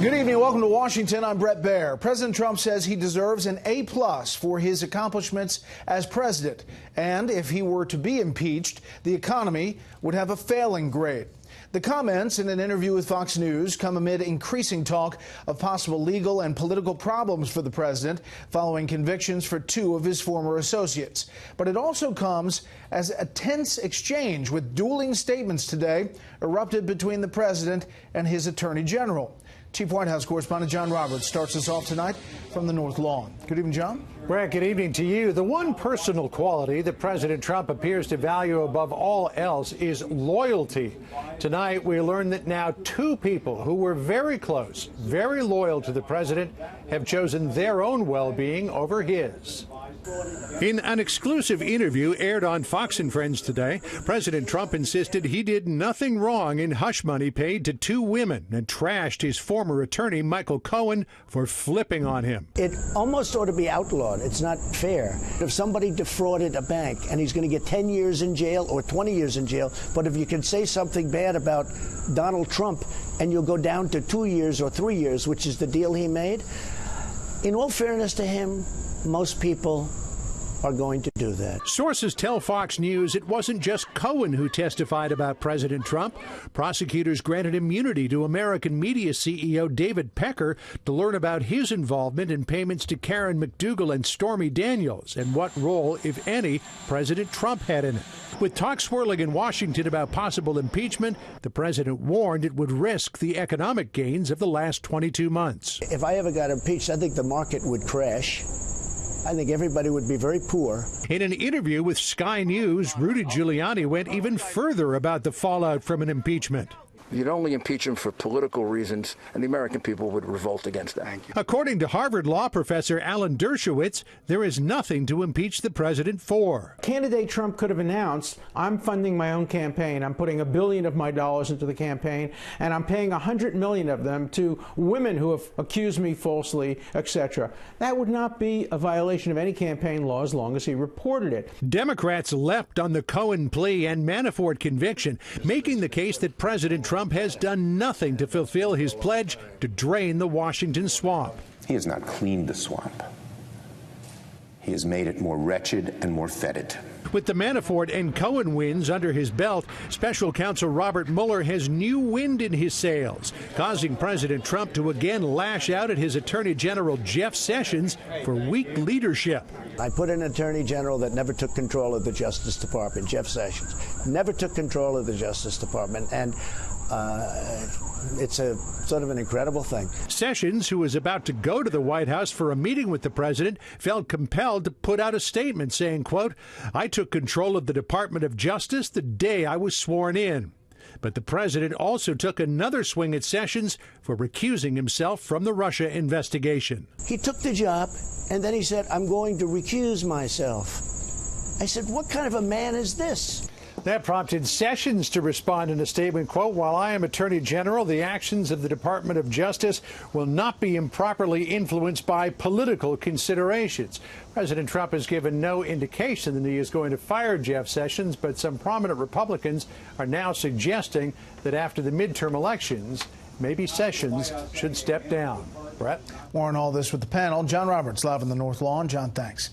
Good evening. Welcome to Washington. I'm Brett Baer. President Trump says he deserves an A+ for his accomplishments as president. And if he were to be impeached, the economy would have a failing grade. The comments in an interview with Fox News come amid increasing talk of possible legal and political problems for the president following convictions for two of his former associates. But it also comes as a tense exchange with dueling statements today erupted between the president and his attorney general. Chief White House correspondent John Roberts starts us off tonight from the North Lawn. Good evening, John. Brett, good evening to you. The one personal quality that President Trump appears to value above all else is loyalty. Tonight, we learned that now two people who were very close, very loyal to the president, have chosen their own well-being over his. In an exclusive interview aired on Fox and Friends today, President Trump insisted he did nothing wrong in hush money paid to two women and trashed his former attorney, Michael Cohen, for flipping on him. It almost ought to be outlawed. It's not fair. If somebody defrauded a bank and he's going to get 10 years in jail or 20 years in jail, but if you can say something bad about Donald Trump and you'll go down to 2 years or 3 years, which is the deal he made, in all fairness to him, most people are going to do that. Sources tell Fox News it wasn't just Cohen who testified about President Trump. Prosecutors granted immunity to American media CEO David Pecker to learn about his involvement in payments to Karen McDougal and Stormy Daniels and what role, if any, President Trump had in it. With talk swirling in Washington about possible impeachment, the president warned it would risk the economic gains of the last 22 months. If I ever got impeached, I think the market would crash. I think everybody would be very poor. In an interview with Sky News, Rudy Giuliani went even further about the fallout from an impeachment. You'd only impeach him for political reasons, and the American people would revolt against that. According to Harvard law professor Alan Dershowitz, there is nothing to impeach the president for. Candidate Trump could have announced, I'm funding my own campaign. I'm putting $1 billion of my dollars into the campaign, and I'm paying $100 million of them to women who have accused me falsely, etc. That would not be a violation of any campaign law as long as he reported it. Democrats leapt on the Cohen plea and Manafort conviction, making the case that President Trump has done nothing to fulfill his pledge to drain the Washington swamp. He has not cleaned the swamp. He has made it more wretched and more fetid. With the Manafort and Cohen wins under his belt, special counsel Robert Mueller has new wind in his sails, causing President Trump to again lash out at his Attorney General Jeff Sessions for weak leadership. I put an Attorney General that never took control of the Justice Department, Jeff Sessions. Never took control of the Justice Department, and it's a sort of an incredible thing. Sessions, who was about to go to the White House for a meeting with the president, felt compelled to put out a statement saying, quote, I took control of the Department of Justice the day I was sworn in. But the president also took another swing at Sessions for recusing himself from the Russia investigation. He took the job, and then he said, I'm going to recuse myself. I said, what kind of a man is this? That prompted Sessions to respond in a statement, quote, while I am Attorney General, the actions of the Department of Justice will not be improperly influenced by political considerations. President Trump has given no indication that he is going to fire Jeff Sessions, but some prominent Republicans are now suggesting that after the midterm elections, maybe Sessions should step down. Brett? More on all this with the panel. John Roberts, live on the North Lawn. John, thanks.